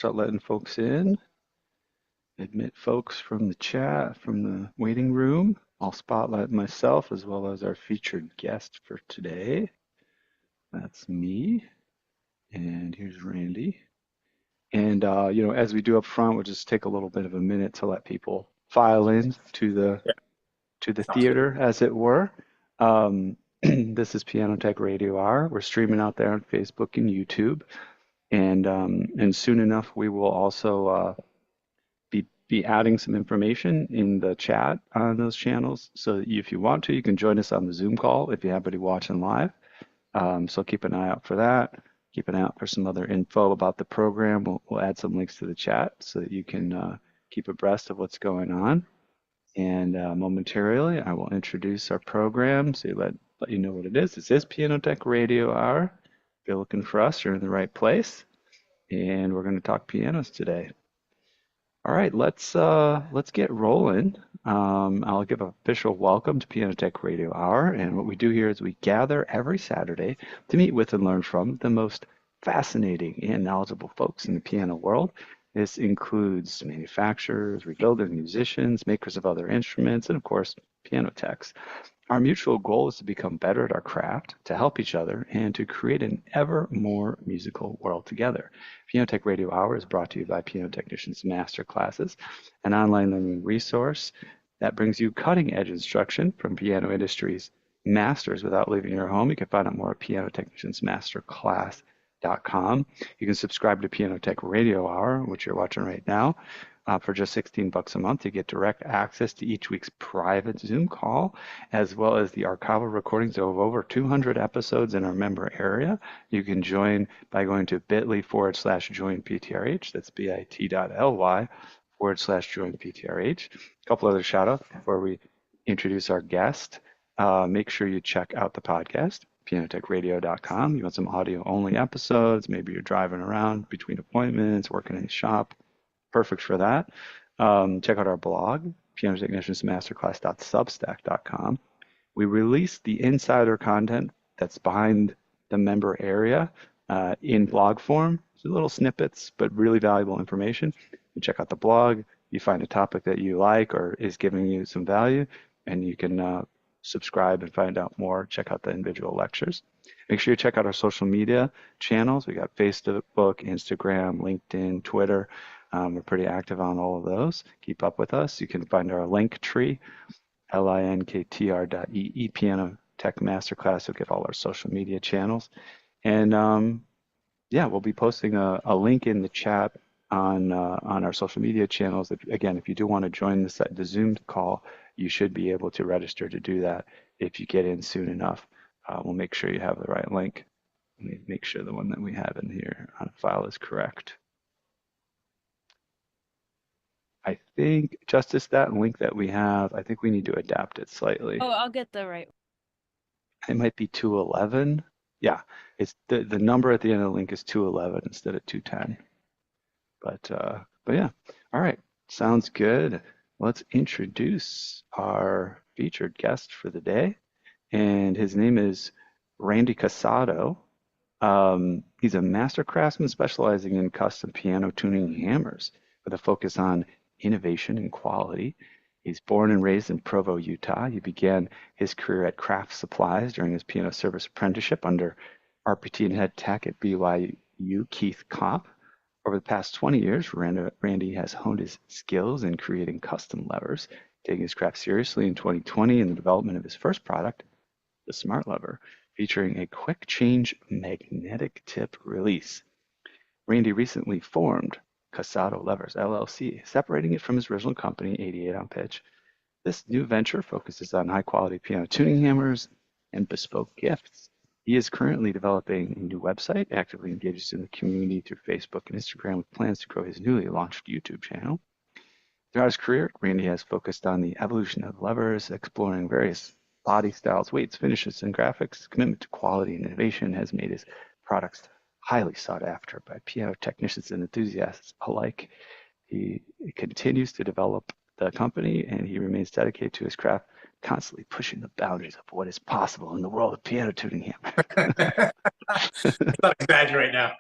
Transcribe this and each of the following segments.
Start letting folks in, admit folks from the chat, from the waiting room. I'll spotlight myself as well as our featured guest for today. That's me. And here's Randy. And as we do up front, we'll just take a little bit of a minute to let people file in to the Yeah, sounds good. theater, as it were. This is Piano Tech Radio Hour. We're streaming out there on Facebook and YouTube, and soon enough we will also be adding some information in the chat on those channels. So that if you want to, you can join us on the Zoom call if you happen to be watching live. So keep an eye out for that. Keep an eye out for some other info about the program. We'll add some links to the chat so that you can keep abreast of what's going on. And momentarily, I will introduce our program so let you know what it is. This is Piano Tech Radio Hour. If you're looking for us, you're in the right place. And we're going to talk pianos today. All right, let's get rolling. I'll give an official welcome to Piano Tech Radio Hour, and what we do here is we gather every Saturday to meet with and learn from the most fascinating and knowledgeable folks in the piano world. This includes manufacturers, rebuilders, musicians, makers of other instruments, and of course, piano techs. Our mutual goal is to become better at our craft, to help each other, and to create an ever more musical world together. Piano Tech Radio Hour is brought to you by Piano Technicians Master Classes, an online learning resource that brings you cutting edge instruction from piano industry's masters without leaving your home. You can find out more at pianotechniciansmasterclass.com. You can subscribe to Piano Tech Radio Hour, which you're watching right now, for just $16 a month. You get direct access to each week's private Zoom call, as well as the archival recordings of over 200 episodes in our member area. You can join by going to bit.ly/join PTRH. That's bit.ly/join PTRH. A couple other shout outs before we introduce our guest. Make sure you check out the podcast, pianotechradio.com. You want some audio only episodes. Maybe you're driving around between appointments, working in the shop. Perfect for that. Check out our blog, pianotechniciansmasterclass.substack.com. We release the insider content that's behind the member area in blog form. So little snippets, but really valuable information. You check out the blog, you find a topic that you like or is giving you some value, and you can subscribe and find out more. Check out the individual lectures. Make sure you check out our social media channels. We got Facebook, Instagram, LinkedIn, Twitter. We're pretty active on all of those. Keep up with us. You can find our link tree, linktr.ee, Piano Tech Masterclass. You'll get all our social media channels. And we'll be posting a link in the chat on our social media channels. If you do want to join the Zoom call, you should be able to register to do that if you get in soon enough. We'll make sure you have the right link. Let me make sure the one that we have in here on file is correct. I think, Justice, that link that we have, I think we need to adapt it slightly. Oh, I'll get the right. It might be 211. Yeah, it's the number at the end of the link is 211 instead of 210. But yeah, all right, sounds good. Let's introduce our featured guest for the day, and his name is Randy Cassotto. He's a master craftsman specializing in custom piano tuning hammers with a focus on innovation and quality. He's born and raised in Provo, Utah. He began his career at Craft Supplies during his piano service apprenticeship under RPT and head tech at BYU, Keith Kopp. Over the past 20 years, Randy has honed his skills in creating custom levers, taking his craft seriously in 2020 in the development of his first product, the Smartlever, featuring a quick change magnetic tip release. Randy recently formed Cassotto Levers, LLC, separating it from his original company, 88 on Pitch. This new venture focuses on high-quality piano tuning hammers and bespoke gifts. He is currently developing a new website, actively engages in the community through Facebook and Instagram with plans to grow his newly launched YouTube channel. Throughout his career, Randy has focused on the evolution of levers, exploring various body styles, weights, finishes, and graphics. Commitment to quality and innovation has made his products highly sought after by piano technicians and enthusiasts alike. He continues to develop the company, and he remains dedicated to his craft, constantly pushing the boundaries of what is possible in the world of piano tuning hammer. Let's not exaggerate now.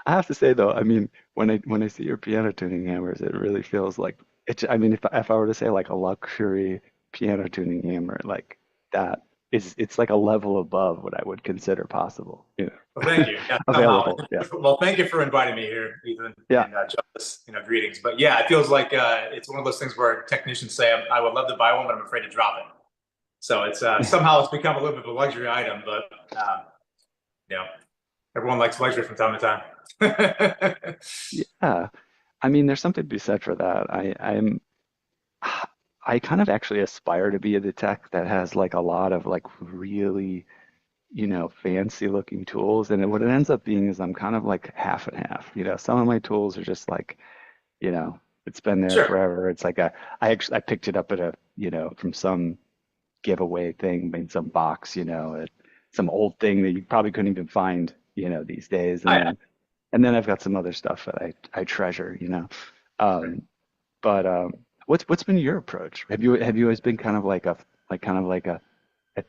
I have to say though, I mean, when I see your piano tuning hammers, it really feels like it. I mean, if I were to say like a luxury piano tuning hammer, like that is, it's like a level above what I would consider possible, Well, thank you. Yeah, somehow. available. Yeah, Well, thank you for inviting me here, Ethan, yeah, and Justice. Greetings. But yeah, it feels like it's one of those things where technicians say, I would love to buy one, but I'm afraid to drop it." So it's somehow it's become a little bit of a luxury item, but you know, everyone likes luxury from time to time. yeah. I mean, there's something to be said for that. I kind of actually aspire to be the tech that has like a lot of like really, fancy looking tools. And what it ends up being is I'm kind of like half and half. Some of my tools are just like, it's been there Sure. forever. It's like I picked it up at from some giveaway thing, in some box, some old thing that you probably couldn't even find, these days. And I, then I've got some other stuff that I treasure. Um, but what's been your approach? Have you always been kind of like a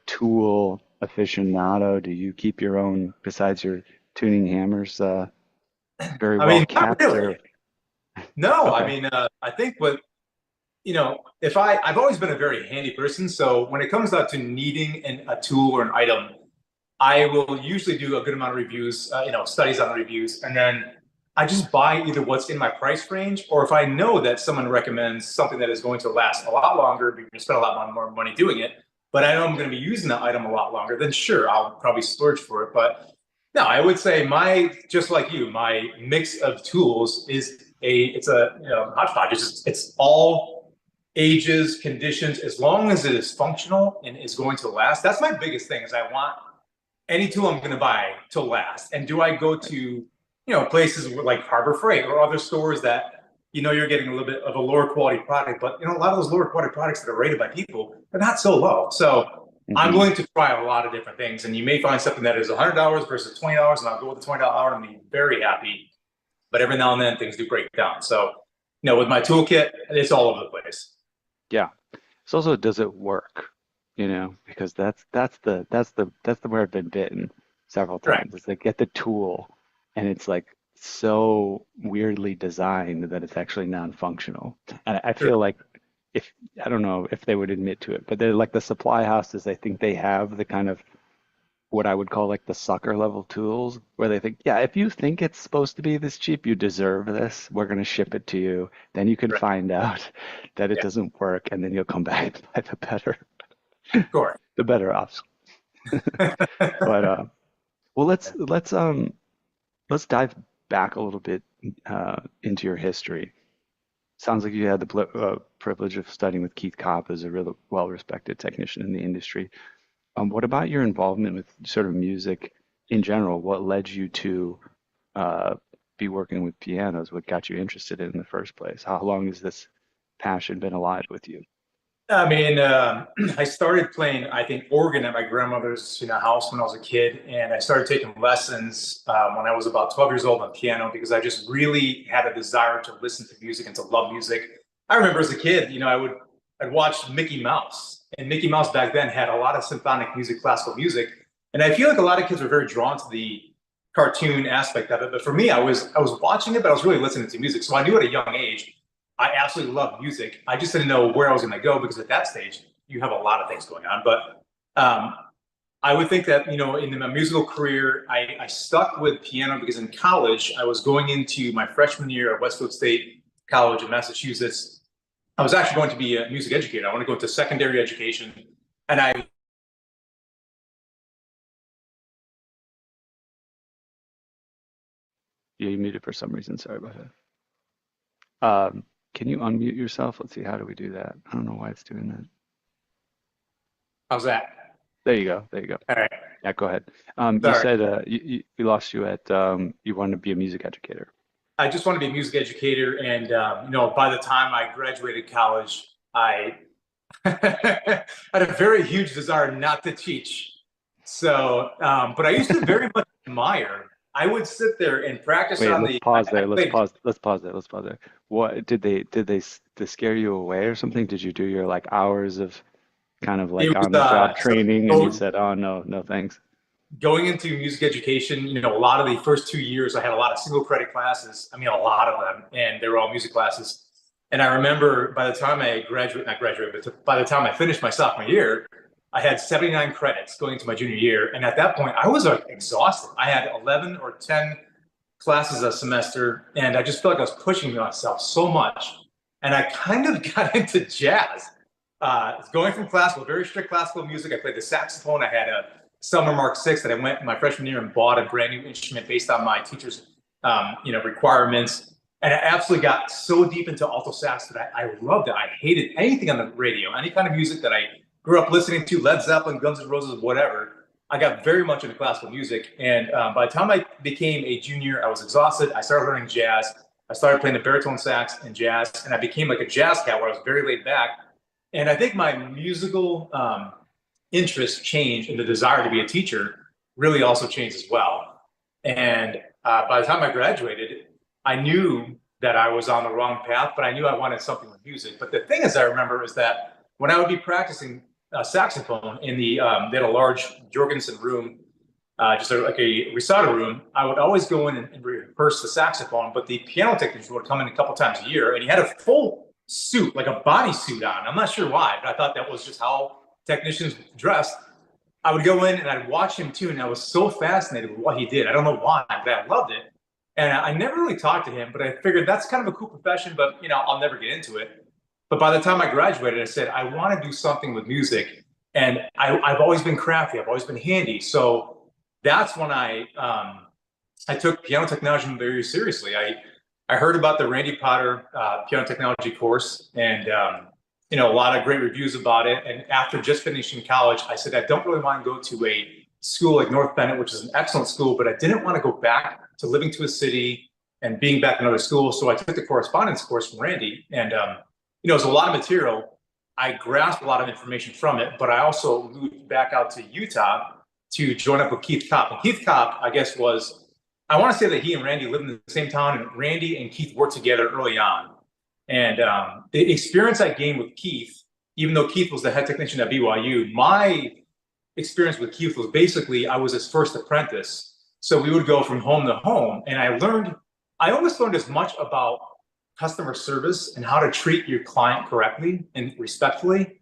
tool aficionado? Do you keep your own, besides your tuning hammers, very I well mean, not kept really. or No, I okay. mean, I think if I've always been a very handy person. So when it comes out to needing a tool or an item, I will usually do a good amount of reviews, studies on reviews, and then I just buy either what's in my price range, or if I know that someone recommends something that is going to last a lot longer, you're going to spend a lot more money doing it, but I know I'm going to be using that item a lot longer, then sure, I'll probably splurge for it. But no, I would say just like you, my mix of tools it's a hodgepodge. It's all ages, conditions, as long as it is functional and is going to last. That's my biggest thing is I want any tool I'm going to buy to last. And do I go to, places like Harbor Freight or other stores that, you're getting a little bit of a lower quality product, but, a lot of those lower quality products that are rated by people, they're not so low. So I'm Hmm. willing to try a lot of different things. And you may find something that is $100 versus $20, and I'll go with the $20 and be very happy. But every now and then things do break down. So, with my toolkit, it's all over the place. Yeah. It's also, does it work? Because that's the where I've been bitten several Right. times. It's like get the tool and it's like so weirdly designed that it's actually non-functional. And I Sure. feel like if I don't know if they would admit to it, but they're like the supply houses, I think they have the kind of what I would call like the sucker level tools where they think, yeah, if you think it's supposed to be this cheap, you deserve this. We're going to ship it to you. Then you can Right. find out that it Yeah. doesn't work, and then you'll come back and buy Sure. the better option. But well, let's dive back a little bit into your history. Sounds like you had the privilege of studying with Keith Kopp as a really well-respected technician in the industry. What about your involvement with sort of music in general? What led you to uh, be working with pianos? What got you interested in the first place? How long has this passion been alive with you? I mean, I started playing, I think, organ at my grandmother's, house when I was a kid, and I started taking lessons when I was about 12 years old on piano because I just really had a desire to listen to music and to love music. I remember as a kid, I'd watch Mickey Mouse, and Mickey Mouse back then had a lot of symphonic music, classical music, and I feel like a lot of kids were very drawn to the cartoon aspect of it. But for me, I was watching it, but I was really listening to music, so I knew at a young age I absolutely love music. I just didn't know where I was going to go because at that stage you have a lot of things going on. But I would think that in my musical career, I stuck with piano because in college I was going into my freshman year at Westfield State College in Massachusetts. I was actually going to be a music educator. I want to go into secondary education, and I Yeah, you muted for some reason. Sorry about that. Can you unmute yourself? Let's see. How do we do that? I don't know why it's doing that. how's that? There you go. There you go. All right, Yeah, go ahead. You sorry. said we lost you at you wanted to be a music educator. I just want to be a music educator, and by the time I graduated college, I had a very huge desire not to teach. So, but I used to very much admire. I would sit there and practice Wait, on let's the. I, pause I there. Let's played. pause. Let's pause there. Let's pause there. What did they scare you away or something? Did you do your like hours of kind of It like was on the job so, training and you so said, "Oh no, no thanks." going into music education, a lot of the first 2 years, I had a lot of single credit classes. I mean, a lot of them, and they were all music classes. And I remember by the time I graduated, not graduated, but by the time I finished my sophomore year, I had 79 credits going into my junior year. And at that point, I was exhausted. I had 11 or 10 classes a semester, and I just felt like I was pushing myself so much. And I kind of got into jazz. Going from classical, very strict classical music. I played the saxophone. I had a Summer Mark 6 that I went my freshman year and bought a brand new instrument based on my teacher's, requirements. And I absolutely got so deep into alto sax that I loved it. I hated anything on the radio, any kind of music that I grew up listening to, Led Zeppelin, Guns N' Roses, whatever. I got very much into classical music. And by the time I became a junior, I was exhausted. I started learning jazz. I started playing the baritone sax and jazz, and I became like a jazz cat where I was very laid back. And I think my musical interest changed, and the desire to be a teacher really also changed as well. And by the time I graduated, I knew that I was on the wrong path, but I knew I wanted something with music. But the thing is, I remember is that when I would be practicing saxophone in they had a large Jorgensen room, like a recital room, I would always go in and rehearse the saxophone, but the piano technician would come in a couple times a year, and he had a full suit, like a bodysuit on. I'm not sure why, but I thought that was just how technicians dressed. I would go in and I'd watch him too, and I was so fascinated with what he did. I don't know why, but I loved it. And I never really talked to him, but I figured that's kind of a cool profession, but I'll never get into it. But by the time I graduated, I said, I want to do something with music. And I've always been crafty. I've always been handy. So that's when I took piano technology very seriously. I heard about the Randy Potter piano technology course, and a lot of great reviews about it. And after just finishing college, I said I don't really want to go to a school like North Bennett, which is an excellent school, but I didn't want to go back to living to a city and being back in another school. So I took the correspondence course from Randy, and it was a lot of material. I grasped a lot of information from it, but I also moved back out to Utah to join up with Keith Kopp. And Keith Kopp, I guess, I want to say that he and Randy lived in the same town, and Randy and Keith worked together early on. And the experience I gained with Keith, even though Keith was the head technician at BYU, my experience with Keith was basically I was his first apprentice. So we would go from home to home, and I almost learned as much about customer service and how to treat your client correctly and respectfully.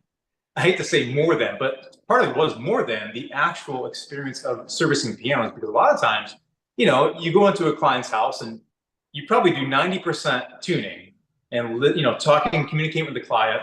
I hate to say more than, but part of it was more than the actual experience of servicing pianos, because a lot of times, you go into a client's house and you probably do 90% tuning and, talking, communicating with the client.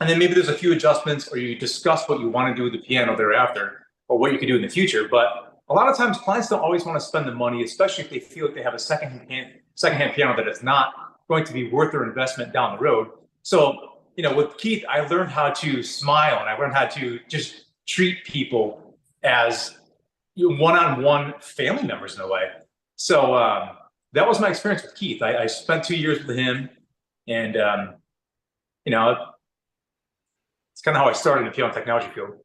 And then maybe there's a few adjustments, or you discuss what you want to do with the piano thereafter, or what you can do in the future. But a lot of times clients don't always want to spend the money, especially if they feel like they have a secondhand piano that is not going to be worth their investment down the road. So, with Keith, I learned how to smile, and I learned how to just treat people as one-on-one family members in a way. So that was my experience with Keith. I spent 2 years with him, and it's kind of how I started in the piano technology field.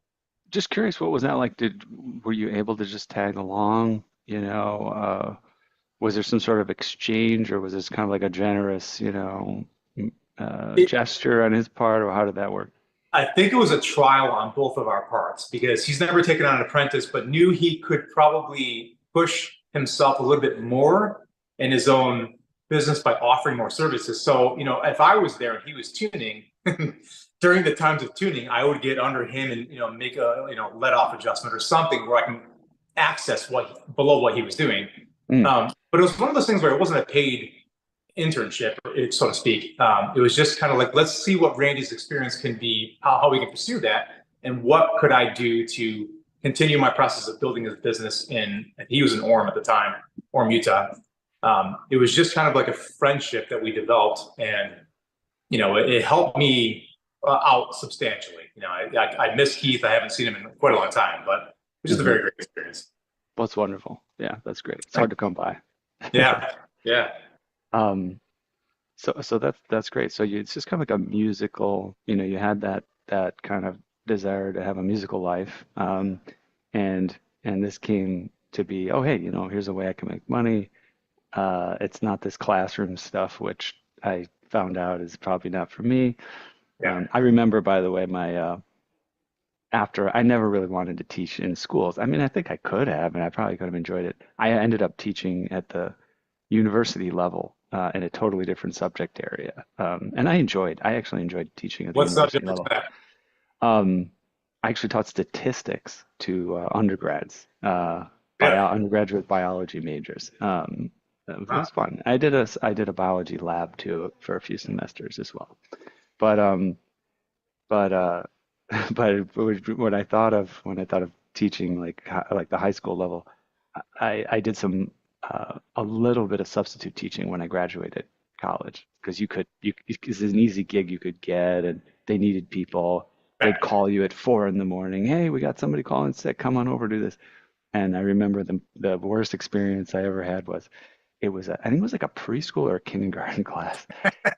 Just curious, what was that like? Were you able to just tag along? Was there some sort of exchange, or was this kind of like a generous, It, gesture on his part, or how did that work? I think it was a trial on both of our parts, because he's never taken on an apprentice, but knew he could probably push himself a little bit more in his own business by offering more services. So, if I was there and he was tuning, during the times of tuning, I would get under him and, make a, let off adjustment or something where I can access below what he was doing. Mm. But it was one of those things where it wasn't a paid internship, so to speak. It was just kind of like, let's see what Randy's experience can be, how we can pursue that, and what could I do to continue my process of building his business he was in Orem at the time, Orem, Utah. It was just kind of like a friendship that we developed, and, it helped me out substantially. I miss Keith. I haven't seen him in quite a long time, but it was just a Hmm. very great experience. That's wonderful. Yeah, that's great. It's hard to come by. Yeah. Yeah. Um, so that's great. So it's just kind of like a musical, you had that kind of desire to have a musical life, and this came to be, oh hey, here's a way I can make money. It's not this classroom stuff, which I found out is probably not for me. Yeah. I remember, by the way, my after I never really wanted to teach in schools. I mean, I think I could have, and I probably could have enjoyed it. I ended up teaching at the university level in a totally different subject area, and I actually enjoyed teaching at the What university subject was level. that? Um, I actually taught statistics to undergrads, Really? undergraduate biology majors. It Huh. was fun. I did a biology lab too for a few semesters as well. But but but when I thought of teaching like the high school level, I did some a little bit of substitute teaching when I graduated college because it's an easy gig you could get, and they needed people. They'd Right. call you at 4 in the morning. Hey, we got somebody calling sick. Come on over, do this. And I remember the worst experience I ever had was I think it was like a preschool or a kindergarten class.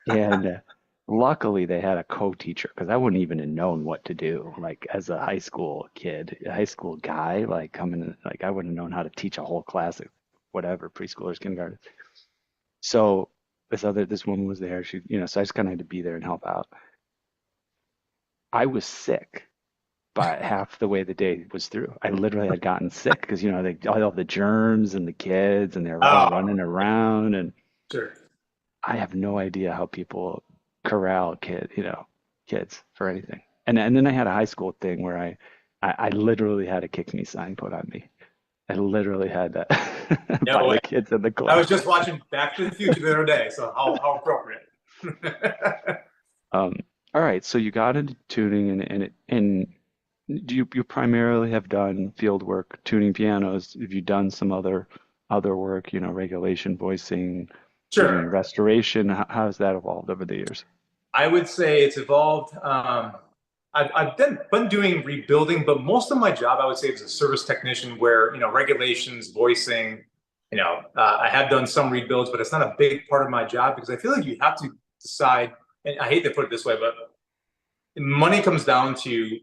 And luckily they had a co-teacher because I wouldn't even have known what to do. Like as a high school kid, a high school guy, like coming in, like I wouldn't have known how to teach a whole class of whatever, preschoolers, kindergarten. So this woman was there. So I just kind of had to be there and help out. I was sick by half the way the day was through. I literally had gotten sick because, all the germs and the kids and they're all Oh, running around. And sure. I have no idea how people corral kids for anything. And then I had a high school thing where I literally had a kick me sign put on me. I literally had that No by way. the kids in the I was class. just watching Back to the Future the other day, so how appropriate. Um, all right, so you got into tuning and do you primarily have done field work tuning pianos? Have you done some other work, regulation, voicing, even Sure. restoration? How has that evolved over the years? I would say it's evolved. I've been doing rebuilding, but most of my job, I would say, is a service technician where, regulations, voicing, I have done some rebuilds, but it's not a big part of my job because I feel like you have to decide, and I hate to put it this way, but money comes down to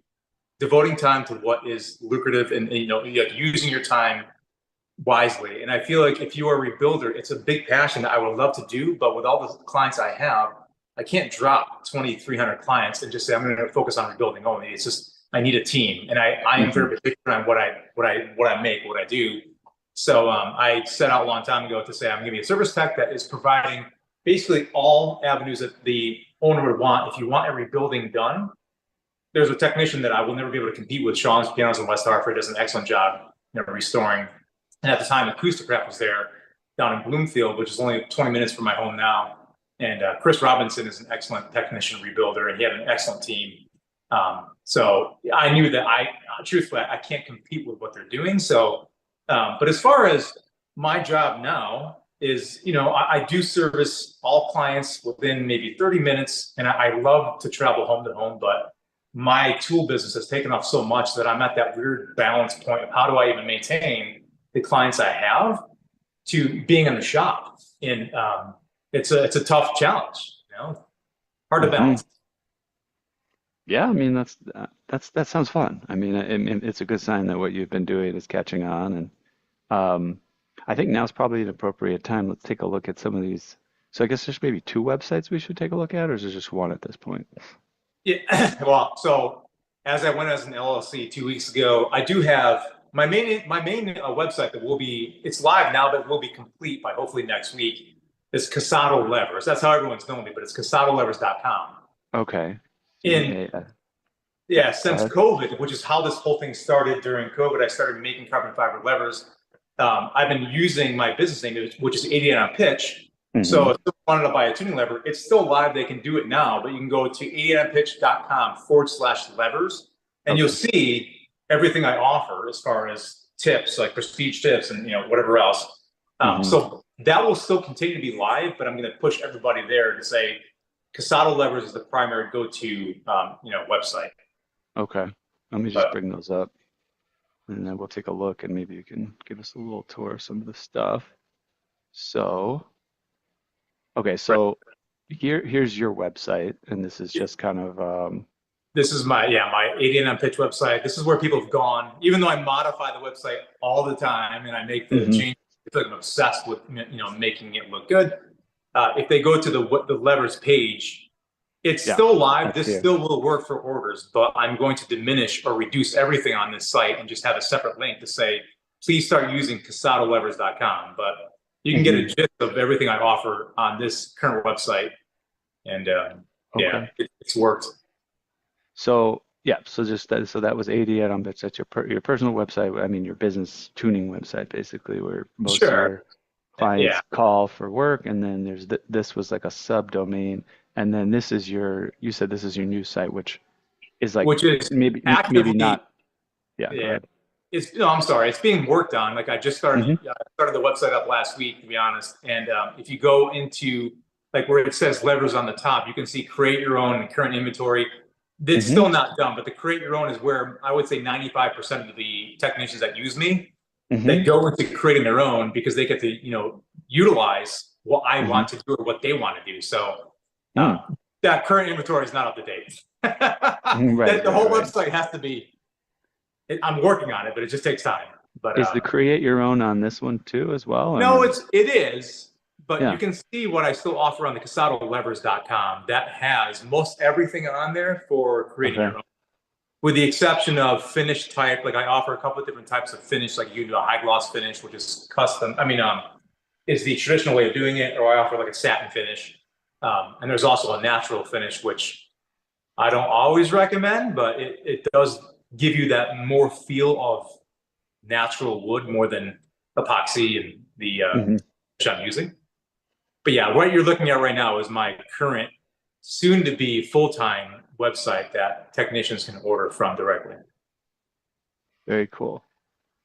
devoting time to what is lucrative and, like using your time wisely. And I feel like if you are a rebuilder, it's a big passion that I would love to do, but with all the clients I have, I can't drop 2,300 clients and just say I'm going to focus on rebuilding only. It's just I need a team, and I am Hmm. very particular on what I make, what I do. So I set out a long time ago to say I'm going to be a service tech that is providing basically all avenues that the owner would want. If you want a rebuilding done, there's a technician that I will never be able to compete with. Sean's Pianos in West Hartford does an excellent job, restoring. And at the time, Acousticraft was there down in Bloomfield, which is only 20 minutes from my home now. And Chris Robinson is an excellent technician rebuilder, and he had an excellent team. So I knew that truthfully, I can't compete with what they're doing. So, but as far as my job now is, I do service all clients within maybe 30 minutes, and I love to travel home to home, but my tool business has taken off so much that I'm at that weird balance point of how do I even maintain the clients I have to being in the shop. And it's a tough challenge, hard to Hmm. balance. Yeah, I mean that sounds fun. I mean, it's a good sign that what you've been doing is catching on, and I think now's probably an appropriate time. Let's take a look at some of these. So I guess there's maybe two websites we should take a look at, or is there just one at this point? Yeah. Well, so as I went as an LLC 2 weeks ago, I do have my main website that will be it's live now, but will be complete by hopefully next week. Is Cassotto Levers. That's how everyone's known me, but it's CassottoLevers.com. Okay. And Yeah, yeah, go since ahead. COVID, which is how this whole thing started during COVID, I started making carbon fiber levers. I've been using my business name, which is 88 on pitch. Hmm. So if someone wanted to buy a tuning lever, it's still live. They can do it now, but you can go to 88onpitch.com/levers, and you'll Okay. see everything I offer as far as tips, like prestige tips and whatever else. Hmm. So that will still continue to be live, but I'm going to push everybody there to say Cassotto Levers is the primary go-to website. Okay. Let me just But bring those up, and then we'll take a look, and maybe you can give us a little tour of some of the stuff. So, okay, so here's your website, and this is just kind of this is my 88 on pitch website. This is where people have gone, even though I modify the website all the time and I make the mhm. changes. I feel like I'm obsessed with making it look good. If they go to the levers page, It's Yeah, still live. that's This here. still will work for orders, but I'm going to diminish or reduce everything on this site and just have a separate link to say, please start using CassottoLevers.com. But you can get a Hmm. gist of everything I offer on this current website. And yeah, Okay. it's worked. So yeah, so just that, so that was 80 items. That's your personal website. I mean, your business tuning website, basically, where most of Sure. your Yeah. clients call for work. And then this was like a subdomain. And then this is you said this is your new site, which is like Which is maybe actively, not. Yeah, go yeah. ahead. It's no, I'm sorry. It's being worked on. Like I just Hmm. started the website up last week, to be honest. And if you go into like where it says levers on the top, you can see create your own and current inventory. It's Hmm. still not done, but the create your own is where I would say 95% of the technicians that use me, they Hmm. go into creating their own because they get to, utilize what I Hmm. want to do or what they want to do. So uh, Mm. that current inventory is not up to date. Right, That the right, whole right. website has to be. I'm working on it, but it just takes time. But Is the create your own on this one too as well, or no, no? it is. But you Yeah. can see what I still offer on the CassottoLevers.com. That has most everything on there for creating Okay. your own, with the exception of finish type. Like I offer a couple of different types of finish. Like you can do a high gloss finish, which is custom. I mean, is the traditional way of doing it, or I offer like a satin finish. And there's also a natural finish, which I don't always recommend, but it does give you that more feel of natural wood more than epoxy and the Hmm. which I'm using. But yeah, what you're looking at right now is my current, soon to be full time website that technicians can order from directly. Very cool.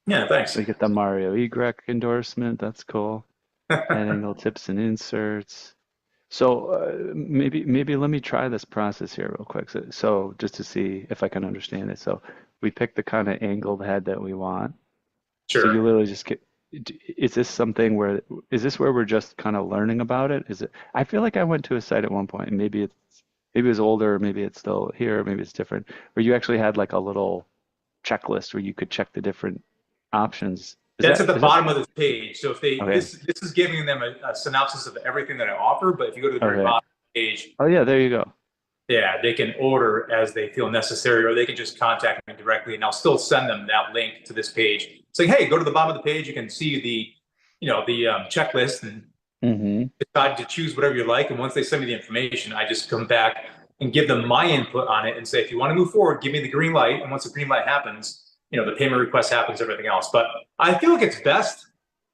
Yeah, So thanks. you get the Mario Egret endorsement. That's cool. Head angle tips and inserts. So maybe let me try this process here real quick. So just to see if I can understand it. So we pick the kind of angled head that we want. So Sure. you literally just get. Is this something where is this where we're just kind of learning about it? Is it? I feel like I went to a site at one point, and maybe it was older, maybe it's still here, maybe it's different, where you actually had like a little checklist where you could check the different options. Is That's that at the is that bottom of this page. So if they okay? this is giving them a synopsis of everything that I offer, but if you go to the very Okay. bottom of the page, Oh yeah, there you go. yeah, they can order as they feel necessary, or they can just contact me directly, and I'll still send them that link to this page, saying, "Hey, go to the bottom of the page. You can see the checklist and Hmm. decide to choose whatever you like." And once they send me the information, I just come back and give them my input on it and say, "If you want to move forward, give me the green light." And once the green light happens, the payment request happens, everything else. But I feel like it's best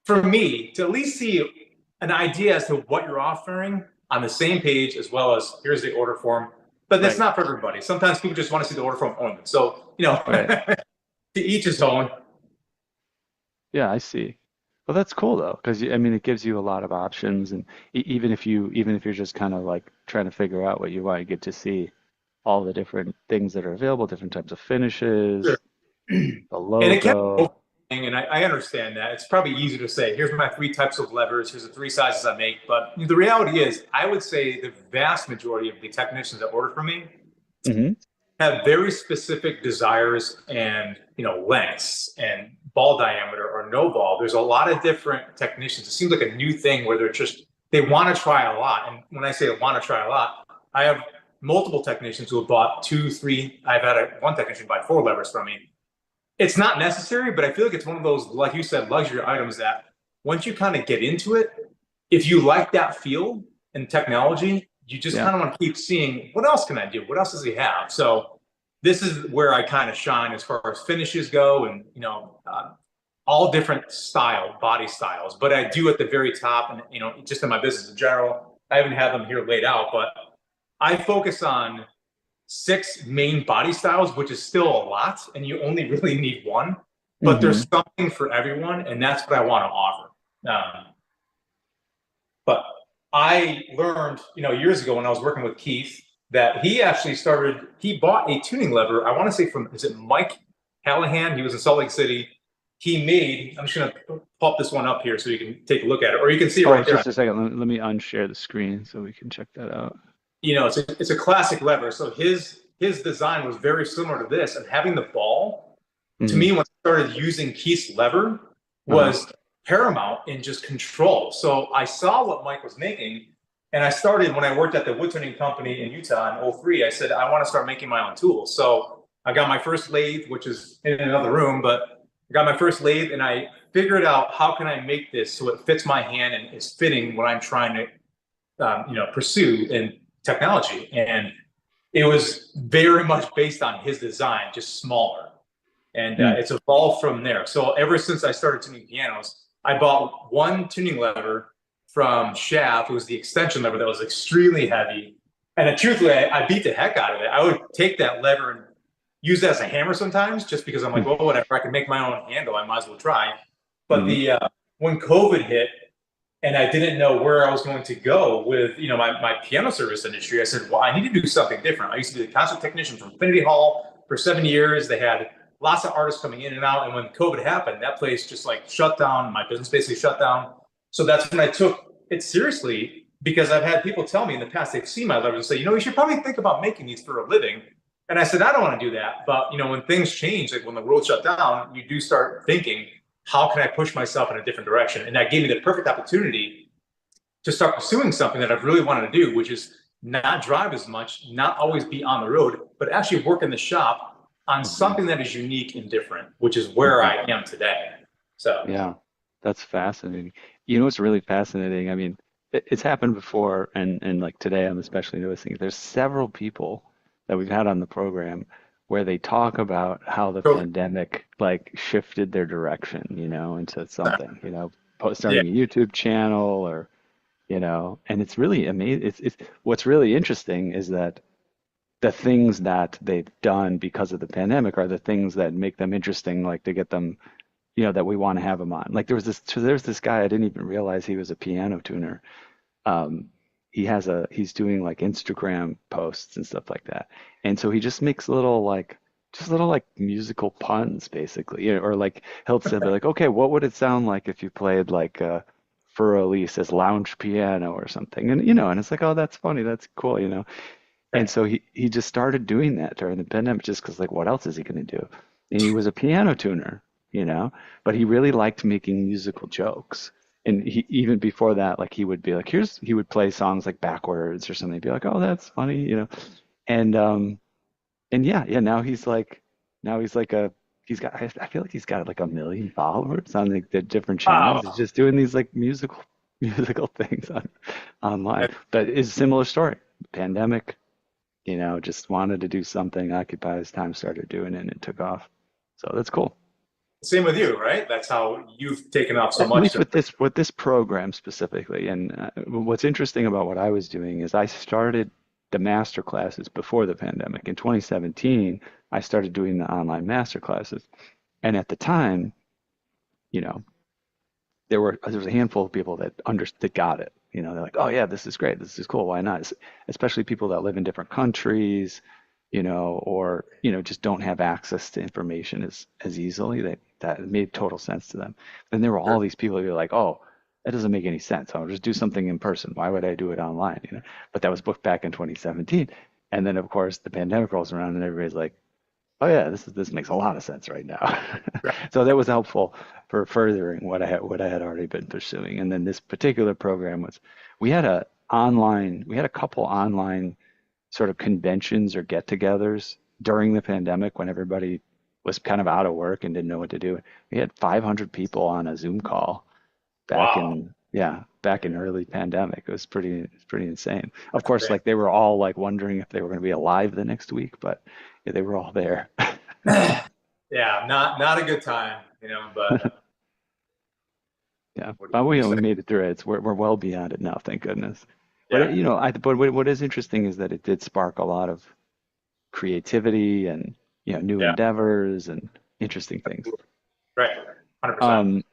for me to at least see an idea as to what you're offering on the same page, as well as here's the order form. But that's Right. not for everybody. Sometimes people just want to see the order form only. So, Right. to each his own. Yeah, I see. Well, that's cool though, because I mean, it gives you a lot of options, and even if you're just kind of like trying to figure out what you want, you get to see all the different things that are available, different types of Sure. finishes, the And it can be logo. overwhelming, and I understand that. It's probably easy to say, here's my three types of levers, here's the three sizes I make. But the reality is, I would say the vast majority of the technicians that order from me Hmm. have very specific desires and lengths and ball diameter or no ball. There's a lot of different technicians. It seems like a new thing where they want to try a lot. And when I say they want to try a lot, I have multiple technicians who have bought two, three. I've had one technician buy four levers from me. It's not necessary, but I feel like it's one of those, like you said, luxury items that once you kind of get into it, if you like that field and technology, you just Yeah. kind of want to keep seeing what else can I do? What else does he have? So this is where I kind of shine as far as finishes go, and all different body styles. But I do at the very top, and just in my business in general, I haven't had them here laid out, but I focus on six main body styles, which is still a lot, and you only really need one. But Hmm. there's something for everyone, and that's what I want to offer. But I learned, years ago when I was working with Keith, that he bought a tuning lever. I want to say is it Mike Callahan? He was in Salt Lake City. I'm just going to pop this one up here so you can take a look at it, or you can see it Oh, right there. just a second. Let me unshare the screen so we can check that out. It's a classic lever. So his design was very similar to this, and having the ball, to Hmm. me, when I started using Keith's lever, Uh-huh. was paramount in just control. So I saw what Mike was making, And I started when I worked at the wood turning company in Utah in '03. I said, I want to start making my own tools. So I got my first lathe, which is in another room, but I got my first lathe and I figured out how can I make this so it fits my hand and is fitting what I'm trying to, pursue in technology. And it was very much based on his design, just smaller. And Mm, it's evolved from there. So ever since I started tuning pianos, I bought one tuning lever from Shaft. It was the extension lever that was extremely heavy. And then, truthfully, I beat the heck out of it. I would take that lever and use it as a hammer sometimes, just because I'm like, mm, well, whatever. I can make my own handle. I might as well try. But mm, the when COVID hit, and I didn't know where I was going to go with my piano service industry. I said, well, I need to do something different. I used to be the concert technician for Infinity Hall for 7 years. They had lots of artists coming in and out. And when COVID happened, that place just like shut down. My business basically shut down. So that's when I took it seriously because I've had people tell me in the past they've seen my levers and say, you should probably think about making these for a living. And I said, I don't want to do that. But when things change, like when the world shut down, you do start thinking, how can I push myself in a different direction? And that gave me the perfect opportunity to start pursuing something that I've really wanted to do, which is not drive as much, not always be on the road, but actually work in the shop on mhm, something that is unique and different, which is where mhm. I am today. So, Yeah, that's fascinating. You know what's really fascinating? I mean, it's happened before, and like today, I'm especially noticing there's several people that we've had on the program where they talk about how the so pandemic like shifted their direction, into something, yeah, starting a YouTube channel or, and it's really amazing. It's what's really interesting is that the things that they've done because of the pandemic are the things that make them interesting, like to get them that we want to have him on. Like there's this guy, I didn't even realize he was a piano tuner. Um, he's doing like Instagram posts and stuff like that. And so he just makes little like musical puns basically, or like he'll say like, okay, what would it sound like if you played like for Elise as lounge piano or something? And and it's like, oh, that's funny, that's cool. And so he just started doing that during the pandemic just because like what else is he going to do? And he was a piano tuner, but he really liked making musical jokes. And he even before that, like he would be like, he would play songs like backwards or something. He'd be like, oh, that's funny. And yeah, now he's like I feel like he's got like 1 million followers on the different channels. He's wow. just doing these like musical things online. But it's a similar story. Pandemic, just wanted to do something, occupy his time, started doing it, and it took off. So that's cool. Same with you, right? That's how you've taken off so At much. least with this program specifically. And what's interesting about what I was doing is I started the master classes before the pandemic. In 2017, I started doing the online master classes. And at the time, you know, there was a handful of people that got it. They're like, oh yeah, this is great, this is cool. Why not? Especially people that live in different countries, or just don't have access to information as easily. That made total sense to them. Then there were all Sure. these people who were like, oh, that doesn't make any sense. I'll just do something in person. Why would I do it online? But that was booked back in 2017, and then of course the pandemic rolls around and everybody's like, oh yeah, this makes a lot of sense right now. Right. So that was helpful for furthering what I had already been pursuing. And then this particular program was we had a couple online sort of conventions or get-togethers during the pandemic when everybody was kind of out of work and didn't know what to do. We had 500 people on a Zoom call back Wow. in yeah, back in early pandemic. It was pretty insane. Of That's course, great. like they were all like wondering if they were going to be alive the next week, but yeah, they were all there. Yeah, not a good time, but Yeah, what but do we you say? we made it through it. We're well beyond it now, thank goodness. But Yeah. but what is interesting is that it did spark a lot of creativity and new Yeah. endeavors and interesting things. Right. 100%. Um,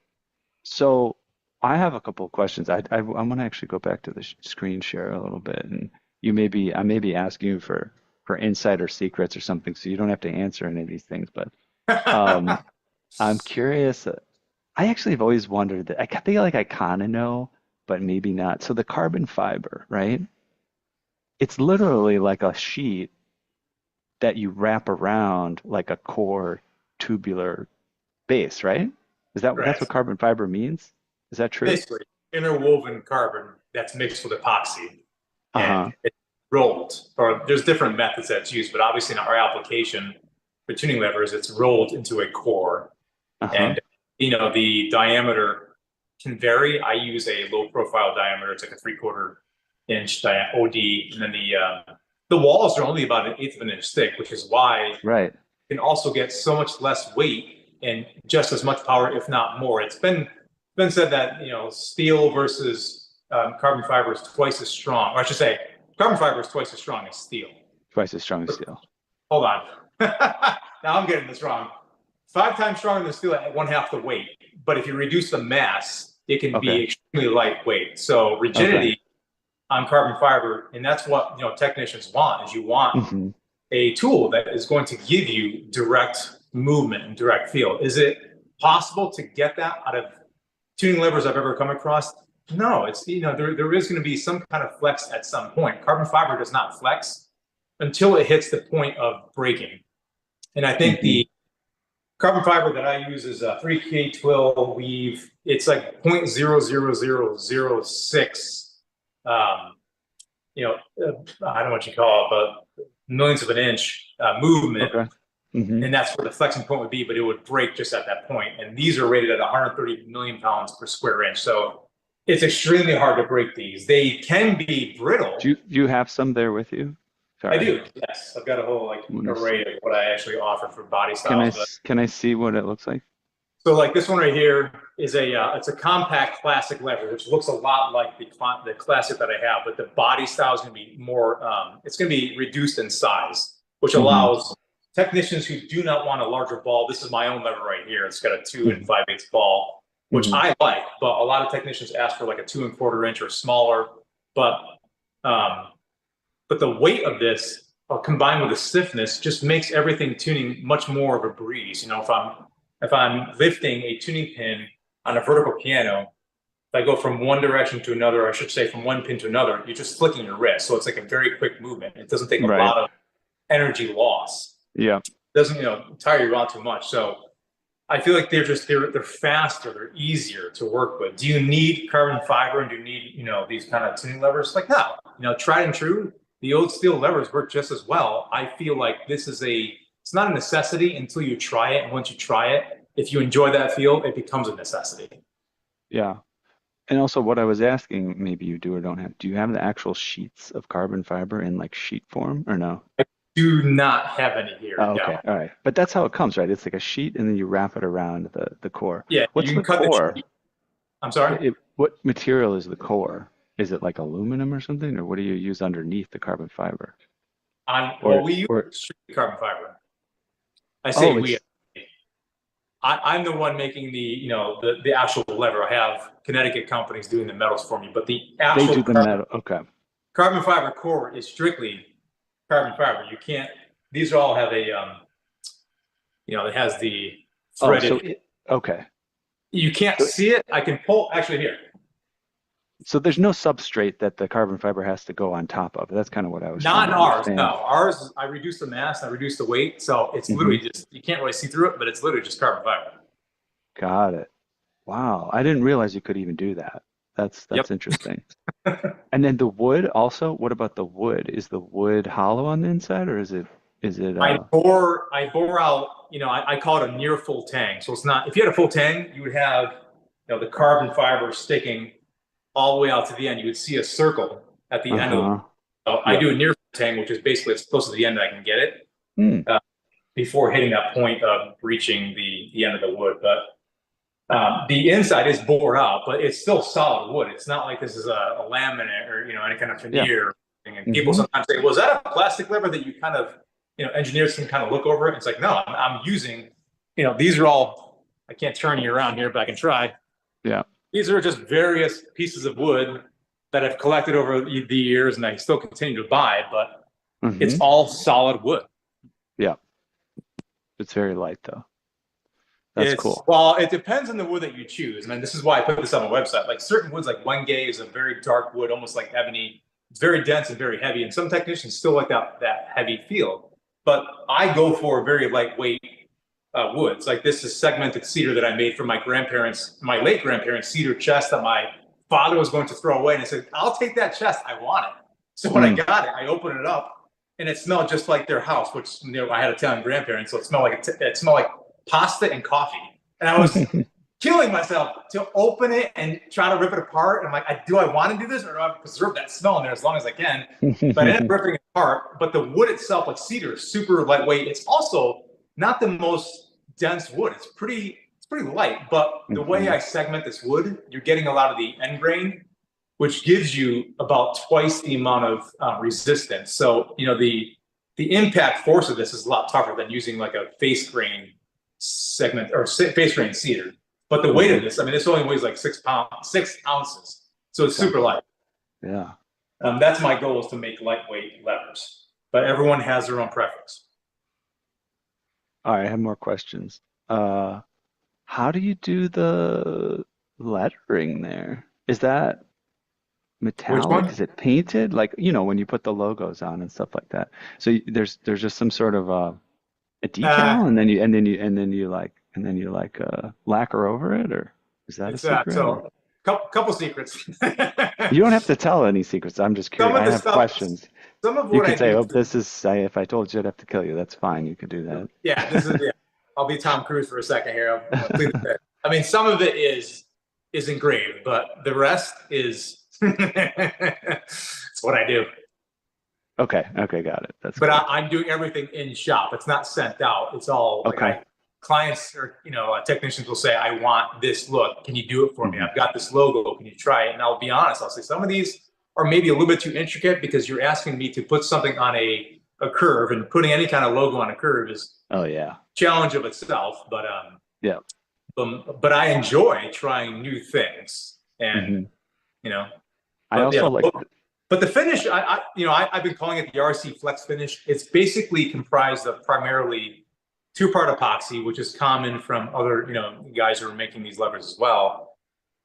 so I have a couple of questions. I want to actually go back to the screen share a little bit, and I may be asking you for insight or secrets or something, so you don't have to answer any of these things. But um, I'm curious. I actually have always wondered that. I feel like I kind of know, but maybe not. So the carbon fiber, right? It's literally like a sheet that you wrap around like a core tubular base, right? That's Right. what carbon fiber means? Is that true? Basically, interwoven carbon that's mixed with epoxy. and Uh-huh. it's rolled. Or there's different methods that's used, but obviously in our application for tuning levers, it's rolled into a core. Uh-huh. And the diameter can vary. I use a low profile diameter. It's like a 3/4 inch OD, and then the walls are only about 1/8 of an inch thick, which is why you Right. can also get so much less weight and just as much power, if not more. It's been said that steel versus carbon fiber is twice as strong, or I should say, carbon fiber is twice as strong as steel. Twice as strong as steel. Hold on. Now I'm getting this wrong. 5 times stronger than steel at 1/2 the weight. But if you reduce the mass, it can Okay. be extremely lightweight. So Okay. rigidity on carbon fiber, and that's what technicians want, is you want Hmm. a tool that is going to give you direct movement and direct feel. Is it possible to get that out of tuning levers I've ever come across? No, it's there is going to be some kind of flex at some point. Carbon fiber does not flex until it hits the point of breaking. And I think Hmm. the carbon fiber that I use is a 3K12 weave. It's like 0.00006, I don't know what you call it, but millionths of an inch movement. Okay. Hmm. And that's where the flexing point would be, but it would break just at that point. And these are rated at 130 million pounds per square inch. So it's extremely hard to break these. They can be brittle. Do you have some there with you? I Sorry. do, yes. I've got a whole I'm gonna see. array of what I actually offer for body Can I styles. But can I see what it looks like? so like this one right here is it's a compact classic lever, which looks a lot like the classic that I have, but the body style is going to be more, it's going to be reduced in size, which Hmm. allows technicians who do not want a larger ball. This is my own lever right here. It's got a 2 Hmm. 5/8 ball, which Hmm. I like, but a lot of technicians ask for like a 2 1/4 inch or smaller. But um, but the weight of this, combined with the stiffness, just makes everything tuning much more of a breeze. If I'm lifting a tuning pin on a vertical piano, if I go from one direction to another, I should say from one pin to another, you're just flicking your wrist. So it's like a very quick movement. It doesn't take a Right. lot of energy loss. Yeah. It doesn't, tire you out too much. So I feel like they're faster, they're easier to work with. Do you need carbon fiber and do you need, these kind of tuning levers? Like, no, tried and true, the old steel levers work just as well. I feel like it's not a necessity until you try it. And once you try it, if you enjoy that feel, it becomes a necessity. Yeah. And also what I was asking, maybe you do or don't have, do you have the actual sheets of carbon fiber in like sheet form or no? I do not have any here. Oh, No. okay. All right. But that's how it comes, right? It's like a sheet and then you wrap it around the core. Yeah, What's you the can cut the core? sheet. I'm sorry. What material is the core? Is it like aluminum or something, or what do you use underneath the carbon fiber? Well, Or we use or straight carbon fiber. I say oh, we. it's I'm the one making the actual lever. I have Connecticut companies doing the metals for me, but the they actual do the metal. Okay. carbon fiber core is strictly carbon fiber. You can't. These all have it has the Oh, so threaded. okay. You can't So see it. I can pull actually here. so there's no substrate that the carbon fiber has to go on top of. That's kind of what I was trying Not to ours. No, understand. ours. I reduce the mass. I reduce the weight, so it's Hmm. literally just you can't really see through it, but it's literally just carbon fiber. Got it. Wow. I didn't realize you could even do that. Yep. That's interesting. And then the wood also, what about the wood? Is the wood hollow on the inside or is it I bore out, I call it a near full tang. So it's not, if you had a full tang, you would have, the carbon fiber sticking all the way out to the end. You would see a circle at the end of the, uh-huh. so I Yep. do a near full tang, which is basically as close to the end that I can get it Hmm. before hitting that point of reaching the end of the wood. But the inside is bored out, but it's still solid wood. It's not like this is a laminate or any kind of Yeah. veneer. And people Hmm. sometimes say, "Was that a plastic lever that you kind of, engineers can kind of look over it?" It's like, no, I'm using, these are all. I can't turn you around here, but I can try. Yeah. These are just various pieces of wood that I've collected over the years, and I still continue to buy. But it's Hmm. all solid wood. Yeah. It's very light though. That's cool. Well, it depends on the wood that you choose. And this is why I put this on my website. Like certain woods, like Wenge is a very dark wood, almost like ebony. It's very dense and very heavy. And some technicians still like that heavy feel. But I go for very lightweight woods. Like this is segmented cedar that I made for my late grandparents' cedar chest that my father was going to throw away. And I said, I'll take that chest. I want it. So when I Mm. got it, I opened it up, and it smelled just like their house, which I had Italian grandparents, so it smelled like it smelled like pasta and coffee. And I was killing myself to open it and try to rip it apart. And I'm like, do I want to do this, or do I preserve that smell in there as long as I can? But I ended up ripping it apart. But the wood itself, like cedar, is super lightweight. It's also not the most dense wood. It's pretty light. But the way Mhm. I segment this wood, you're getting a lot of the end grain, which gives you about twice the amount of resistance. So the impact force of this is a lot tougher than using like a face grain segment or face grain cedar. But the weight of Mhm. this, I mean, this only weighs like 6 ounces. So it's super Gotcha. light. Yeah. That's my goal, is to make lightweight levers. But everyone has their own preference. All right, I have more questions. Uh, how do you do the lettering there? Is that Which metallic? one? Is it painted? Like, when you put the logos on and stuff like that. So there's just some sort of a Uh, decal, and then you like lacquer over it, or is that a it's secret? Or so couple secrets. you don't have to tell any secrets. I'm just Some curious. of I the have stuff, questions. some of You what could I say, do, "Oh, if I told you, I'd have to kill you." That's fine. You could do that. yeah, this is yeah. I'll be Tom Cruise for a second here. I'll plead the fifth. I mean, some of it is engraved, but the rest is it's what I do. Okay. Okay. Got it. That's But cool. I'm doing everything in shop. It's not sent out. It's all like Okay. clients or technicians will say, "I want this look. Can you do it for me? Hmm. I've got this logo. Can you try it?" And I'll be honest. I'll say some of these are maybe a little bit too intricate because you're asking me to put something on a curve, and putting any kind of logo on a curve is Oh yeah. a challenge of itself. Yeah. But I enjoy trying new things, and Hmm. you know, I but also yeah, like. but the finish, I've been calling it the RC Flex finish. It's basically comprised of primarily two-part epoxy, which is common from other, guys who are making these levers as well.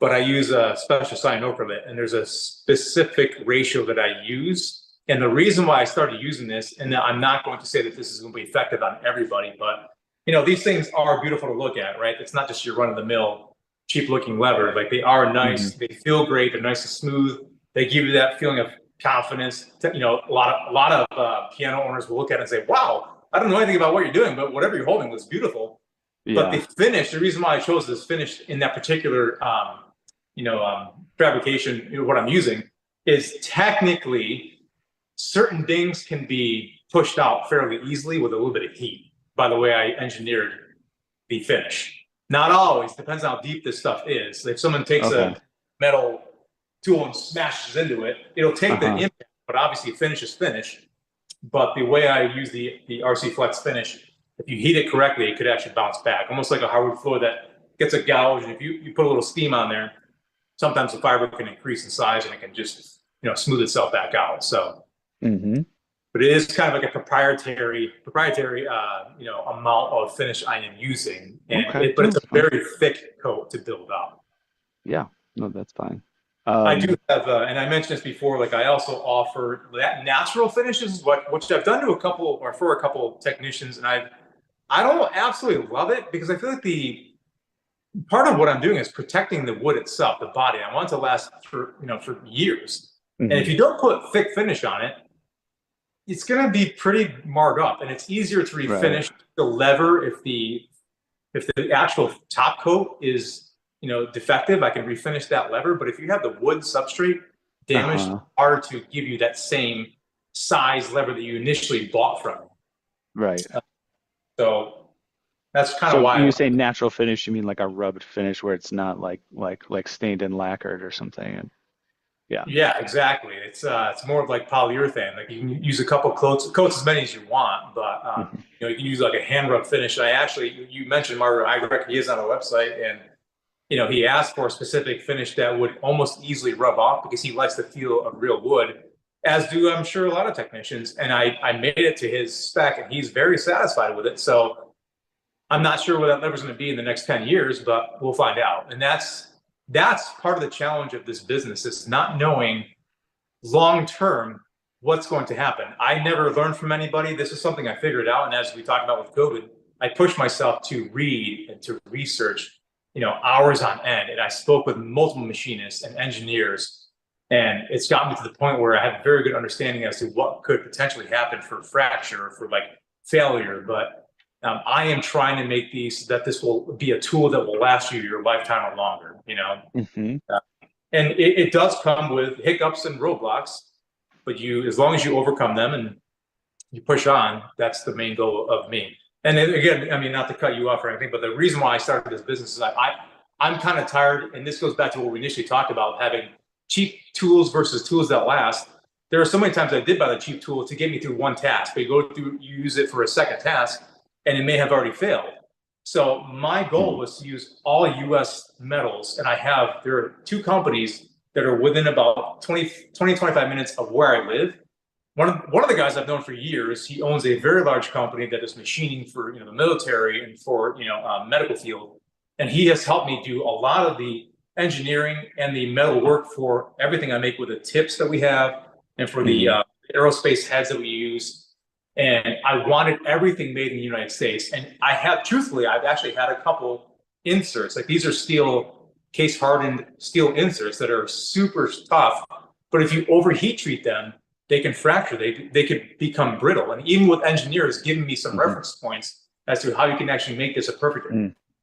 But I use a special cyanoacrylate, and there's a specific ratio that I use. And the reason why I started using this, and I'm not going to say that this is going to be effective on everybody, but these things are beautiful to look at, right? It's not just your run-of-the-mill, cheap-looking lever. Like, they are Hmm. nice, they feel great, they're nice and smooth. They give you that feeling of confidence. A lot of piano owners will look at it and say, "Wow, I don't know anything about what you're doing, but whatever you're holding looks beautiful." But the Yeah. finish, the reason why I chose this finish in that particular, fabrication, what I'm using, is technically certain things can be pushed out fairly easily with a little bit of heat. By the way, I engineered the finish. Not always, depends on how deep this stuff is. If someone takes Okay. a metal tool and smashes into it, it'll take the Uh-huh. impact, but obviously finish is finish. But the way I use the RC Flex finish, if you heat it correctly, it could actually bounce back, almost like a hardwood floor that gets a gouge. And if you put a little steam on there, sometimes the fiber can increase in size and it can just smooth itself back out. So, Hmm. but it is kind of like a proprietary amount of finish I am using, Okay. but No, it's a that's fine. very thick coat to build up. Yeah. No, that's fine. I do Um, have, and I mentioned this before. Like, I also offer that natural finishes, which I've done to a couple, or for a couple technicians, and I don't absolutely love it because I feel like the part of what I'm doing is protecting the wood itself, the body. I want it to last for years. And if mhm. you don't put thick finish on it, it's going to be pretty marred up, and it's easier to Right. refinish the lever if the actual top coat is defective. I can refinish that lever, but if you have the wood substrate damaged, it's Uh-huh. hard to give you that same size lever that you initially bought from me. Right. So that's kind of So why you say natural finish, you mean like a rubbed finish where it's not like stained and lacquered or something. And yeah. yeah, exactly. It's more of like polyurethane. Like, you can use a couple coats as many as you want, but Hmm. you can use like a hand rub finish. And you mentioned Mario Igrek, he is on our website, and he asked for a specific finish that would almost easily rub off because he likes the feel of real wood, as do I'm sure a lot of technicians. And I made it to his spec, and he's very satisfied with it. So I'm not sure what that lever is going to be in the next 10 years, but we'll find out. And that's part of the challenge of this business, is not knowing long term what's going to happen. I never learned from anybody. This is something I figured out. And as we talked about with COVID, I pushed myself to read and to research, hours on end. And I spoke with multiple machinists and engineers. And it's gotten me to the point where I have a very good understanding as to what could potentially happen for fracture or for like failure. But I am trying to make these so that this will be a tool that will last you your lifetime or longer, you know? Hmm. And it does come with hiccups and roadblocks, but as long as you overcome them and you push on, that's the main goal of me. And then, again, I mean, not to cut you off or anything, but the reason why I started this business is I'm kind of tired, and this goes back to what we initially talked about, having cheap tools versus tools that last. There are so many times I did buy the cheap tool to get me through one task, but you use it for a second task, and it may have already failed. So my goal was to use all US metals, and there are two companies that are within about 25 minutes of where I live. One of the guys I've known for years, he owns a very large company that is machining for the military and for medical field, and he has helped me do a lot of the engineering and the metal work for everything I make with the tips that we have and for the aerospace heads that we use. And I wanted everything made in the United States. And truthfully, I've actually had a couple inserts. Like these are steel, case hardened steel inserts that are super tough. But if you overheat treat them, they can fracture. They could become brittle. And even with engineers giving me some reference points as to how you can actually make this a perfect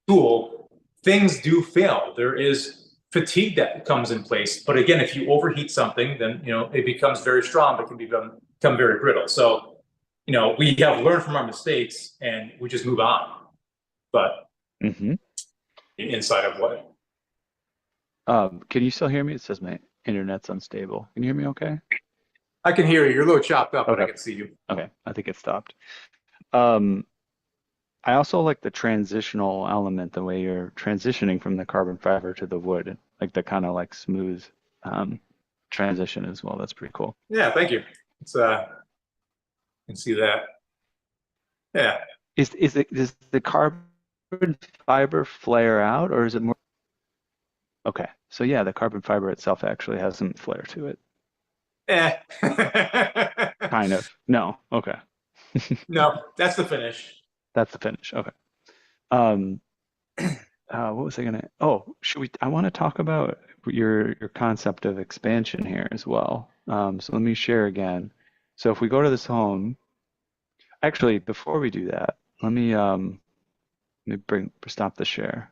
tool, things do fail. There is fatigue that comes in place. But again, if you overheat something, then it becomes very strong, but can become very brittle. So we have learned from our mistakes and we just move on. But inside of what? Can you still hear me? It says my internet's unstable. Can you hear me okay? I can hear you. You're a little chopped up, Okay. but I can see you. Okay, I think it stopped. I also like the transitional element, the way you're transitioning from the carbon fiber to the wood, like the kind of like smooth transition as well. That's pretty cool. Yeah, thank you. It's you can see that. Yeah. Does the carbon fiber flare out, or is it more? Okay, so yeah, the carbon fiber itself actually has some flare to it. Eh. Kind of. No. Okay. No, that's the finish. That's the finish. Okay. Um, what was I gonna? Oh, I want to talk about your concept of expansion here as well. So let me share again. So if we go to this home, actually, before we do that, let me stop the share.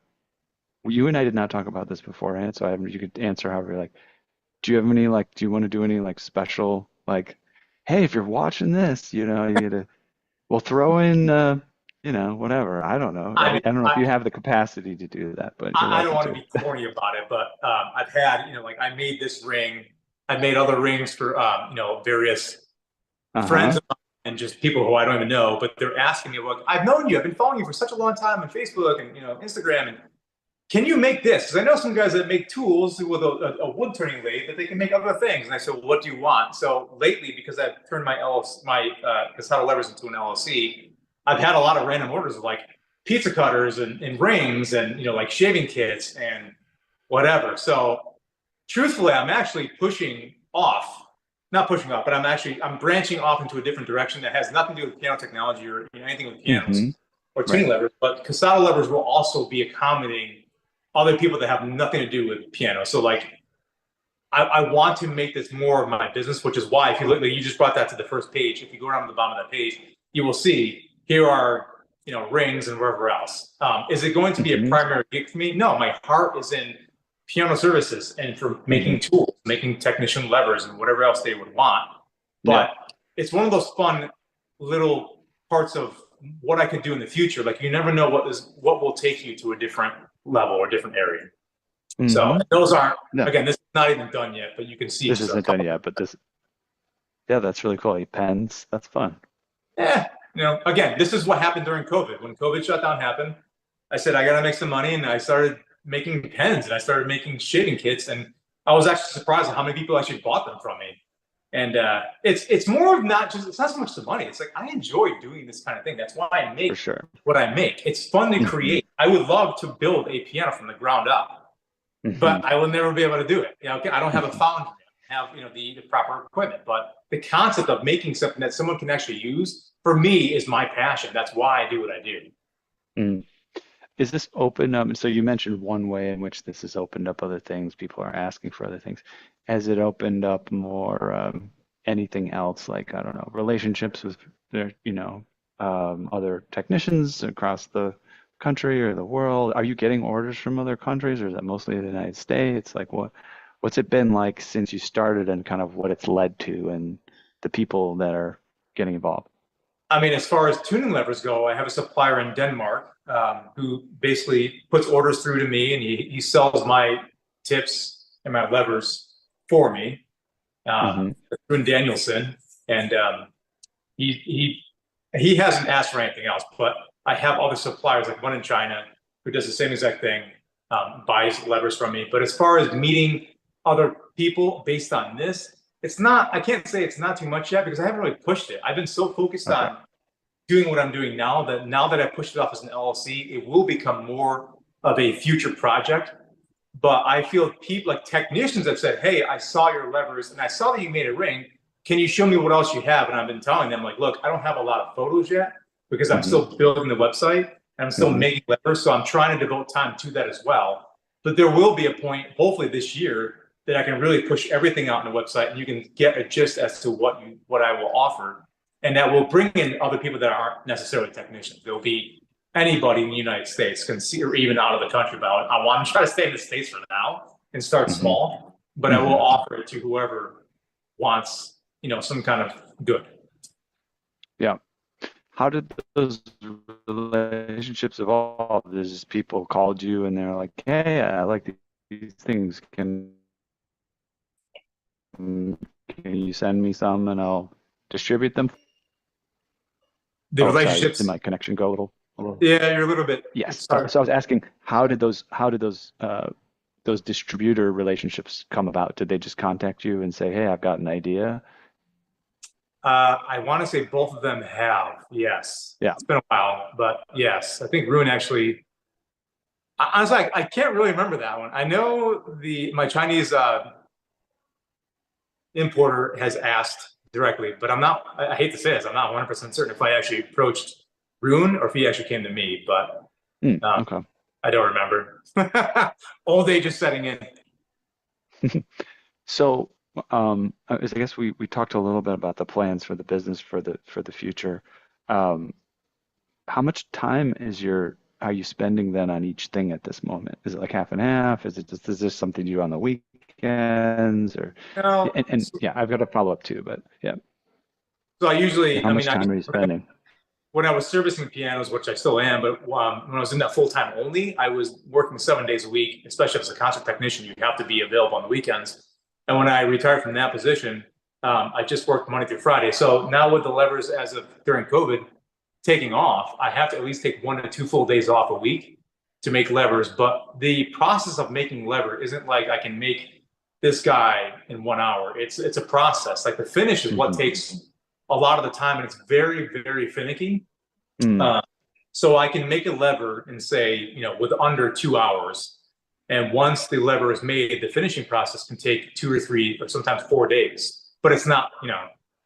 You and I did not talk about this beforehand, so you could answer however you like. Do you want to do any like special like, hey, if you're watching this, you gotta, we'll throw in, whatever. I don't know. I I mean, don't know if you have the capacity to do that, but you're I don't welcome want to to. be corny about it, but I've had, like I made this ring. I made other rings for, various friends Uh-huh. of mine and just people who I don't even know, but they're asking me, well, I've known you, I've been following you for such a long time on Facebook and, Instagram. And can you make this? Because I know some guys that make tools with a wood turning lathe that they can make other things. And I said, well, what do you want? So lately, because I've turned my Cassotto Levers into an LLC, I've had a lot of random orders of like pizza cutters and rings and like shaving kits and whatever. So truthfully, I'm actually not pushing off, but I'm branching off into a different direction that has nothing to do with piano technology or anything with Mm-hmm. pianos or tuning Right. levers. But Cassotto Levers will also be accommodating other people that have nothing to do with piano. So like, I want to make this more of my business, which is why if you look, like you just brought that to the first page. If you go around the bottom of that page, you will see here are rings and wherever else. Is it going to be a Mm-hmm. primary gig for me? No, my heart is in piano services and for Mm-hmm. making tools, making technician levers and whatever else they would want. Yeah. But it's one of those fun little parts of what I could do in the future. Like you never know what will take you to a different level or different area. So Mm-hmm. those aren't, No, again, this is not even done yet, but you can see this just a isn't done couple. yet, but yeah, that's really cool. Pens, that's fun. Yeah, again, this is what happened during COVID. When COVID shutdown happened, I said, I got to make some money. And I started making pens and I started making shaving kits. And I was actually surprised at how many people actually bought them from me. And it's more of it's not so much the money. It's like, I enjoy doing this kind of thing. That's why I For make sure. what I make. It's fun to Mm-hmm. create. I would love to build a piano from the ground up. Mm-hmm. But I will never be able to do it. I don't have a foundry. I have the proper equipment. But the concept of making something that someone can actually use for me is my passion. That's why I do what I do. Mm. is this open up? So you mentioned one way in which this has opened up other things. People are asking for other things. Has it opened up more anything else? Like, I don't know, relationships with their, other technicians across the country or the world? Are you getting orders from other countries, or is that mostly the United States? Like, what's it been like since you started, and kind of what it's led to, and the people that are getting involved? I mean, as far as tuning levers go, I have a supplier in Denmark who basically puts orders through to me, and he sells my tips and my levers for me. Hmm. Through Danielson, and he he he hasn't asked for anything else. But I have other suppliers, like one in China, who does the same exact thing, buys levers from me. But as far as meeting other people based on this, it's not. I can't say it's not too much yet because I haven't really pushed it. I've been so focused Okay. on doing what I'm doing now that I pushed it off as an LLC, it will become more of a future project. But I feel people like technicians have said, "Hey, I saw your levers and I saw that you made a ring. Can you show me what else you have?" And I've been telling them, like, "Look, I don't have a lot of photos yet because I'm Hmm. still building the website and I'm still Hmm. making levers. So I'm trying to devote time to that as well. But there will be a point, hopefully this year, that I can really push everything out on the website and you can get a gist as to what I will offer. And that will bring in other people that aren't necessarily technicians. There'll be anybody in the United States can see, or even out of the country. But I want to try to stay in the States for now and start Hmm. small. But I will Hmm. offer it to whoever wants, some kind of good. Yeah. How did those relationships evolve? There's people called you and they're like, "Hey, I like these things. Can you send me some and I'll distribute them?" The Oh, sorry, did relationships, my connection go a little? yeah, you're a little bit. Yes. So, Sorry. so I was asking, how did those distributor relationships come about? Did they just contact you and say, "Hey, I've got an idea"? I want to say both of them have. Yes, Yeah. it's been a while, but yes, I think Rune actually. I was like, I can't really remember that one. I know the my Chinese importer has asked directly, but I'm not. I hate to say this, I'm not 100% certain if I actually approached Rune or if he actually came to me, but Hmm, um, okay. I don't remember. Old age is setting in. So, I guess we talked a little bit about the plans for the business for the future. Um, how much time are you spending then on each thing at this moment? Is it like half and half? Is this something you do on the weekends or and So, yeah, I've got a follow up too, but yeah. so I Yeah, usually, how I much mean, time are you spending? when I was servicing pianos, which I still am, but when I was in that full time only, I was working 7 days a week, especially as a concert technician, you have to be available on the weekends. And when I retired from that position, I just worked Monday through Friday. So now with the levers as of during COVID taking off, I have to at least take 1 to 2 full days off a week to make levers. But the process of making lever isn't like I can make this guy in 1 hour. It's a process. Like the finish is what Hmm. takes a lot of the time, and it's very, very finicky. Mm, Uh, so I can make a lever and say, with under 2 hours. And once the lever is made, the finishing process can take 2 or 3 or sometimes 4 days. But it's not,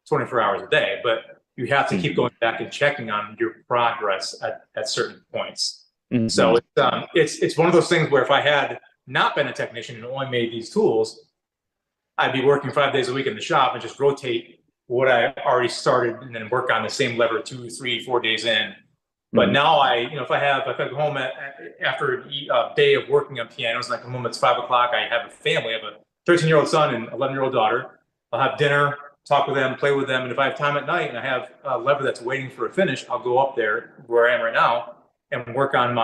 24 hours a day. But you have to keep hmm. going back and checking on your progress at certain points. Hmm. So it's one of those things where if I had not been a technician and only made these tools, I'd be working 5 days a week in the shop and just rotate what I already started and then work on the same lever 2, 3, 4 days in. But Hmm. now if I go home after a day of working on pianos and I come home, it's 5 o'clock. I have a family. I have a 13-year-old son and 11-year-old daughter. I'll have dinner, talk with them, play with them. And if I have time at night and I have a lever that's waiting for a finish, I'll go up there where I am right now and work on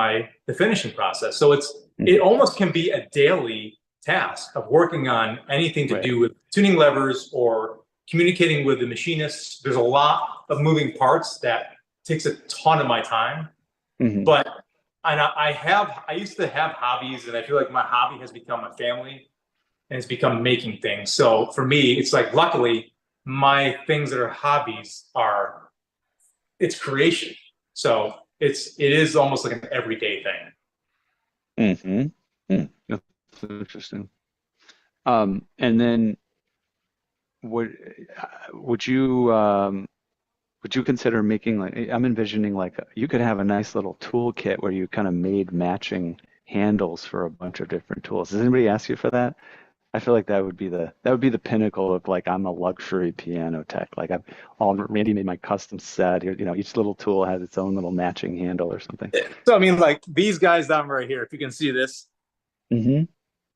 the finishing process. So it Hmm. almost can be a daily task of working on anything to Right. do with tuning levers or communicating with the machinists. There's a lot of moving parts that takes a ton of my time. Hmm. But I used to have hobbies, and I feel like my hobby has become my family, and it's become making things. So for me, it's like luckily my things that are hobbies are it's creation. So it is almost like an everyday thing. Hmm. That's interesting. And then would would you would you consider making like, I'm envisioning like you could have a nice little toolkit where you kind of made matching handles for a bunch of different tools. Does anybody ask you for that? I feel like that would be the pinnacle of like I'm a luxury piano tech. Like I've all Randy made my custom set. Each little tool has its own little matching handle or something. So I mean, like these guys down right here, if you can see this, Hmm.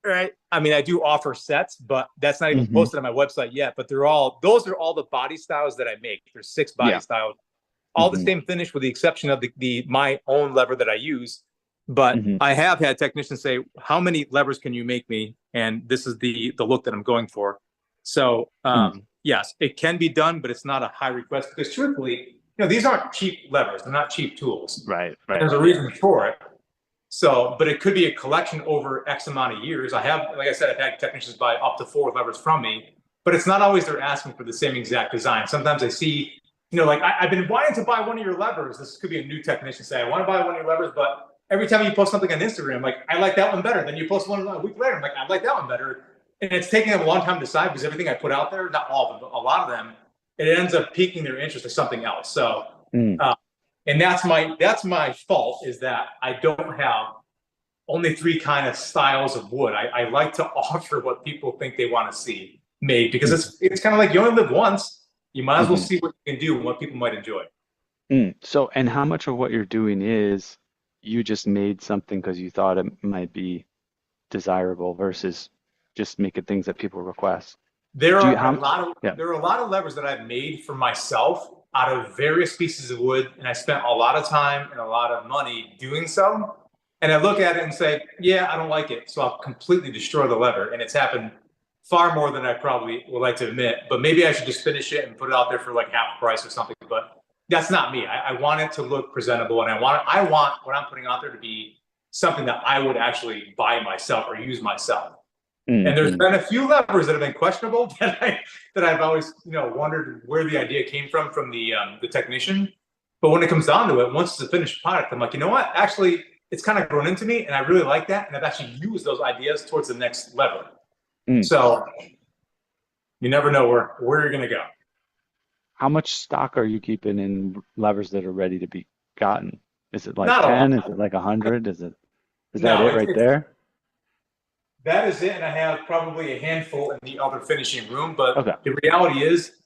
right? I mean, I do offer sets, but that's not even Hmm. posted on my website yet. But those are all the body styles that I make. There's 6 body Yeah. styles, all the Hmm. same finish with the exception of the my own lever that I use. But Hmm. I have had technicians say, "How many levers can you make me?" And this is the look that I'm going for. So Mm. yes, it can be done, but it's not a high request because truthfully, these aren't cheap levers. They're not cheap tools. Right, And right. there's a Yeah. reason for it. So, but it could be a collection over X amount of years. Like I said, I've had technicians buy up to 4 levers from me, but it's not always they're asking for the same exact design. Sometimes I see, like I've been wanting to buy one of your levers. This could be a new technician say, I want to buy one of your levers, but every time you post something on Instagram, like I like that one better. Then you post one a week later, I'm like, I like that one better. And it's taking them a long time to decide because everything I put out there, not all of them, but a lot of them, it ends up piquing their interest in something else. So, Mm. uh, and that's my fault is that I don't have only 3 kind of styles of wood. I like to offer what people think they want to see made because Mm. it's kind of like you only live once. You might as well Hmm. see what you can do and what people might enjoy. Mm. So, and how much of what you're doing is you just made something because you thought it might be desirable versus just making things that people request? There Do you, are a how, lot of yeah. there are a lot of levers that I've made for myself out of various pieces of wood, and I spent a lot of time and a lot of money doing so. And I look at it and say, yeah, I don't like it, so I'll completely destroy the lever. And it's happened far more than I probably would like to admit. But maybe I should just finish it and put it out there for like half price or something. But that's not me. I want it to look presentable, and I want what I'm putting out there to be something that I would actually buy myself or use myself. And there's Hmm. been a few levers that have been questionable that I've always wondered where the idea came from the technician. But when it comes down to it, once it's a finished product, I'm like, you know what? Actually, it's kind of grown into me, and I really like that. And I've actually used those ideas towards the next level. Mm. So you never know where you're gonna go. How much stock are you keeping in levers that are ready to be gotten? Is it like Not a 10? Is lot. it like 100? Is that No, it right there? that is it. And I have probably a handful in the other finishing room. But Okay. the reality is,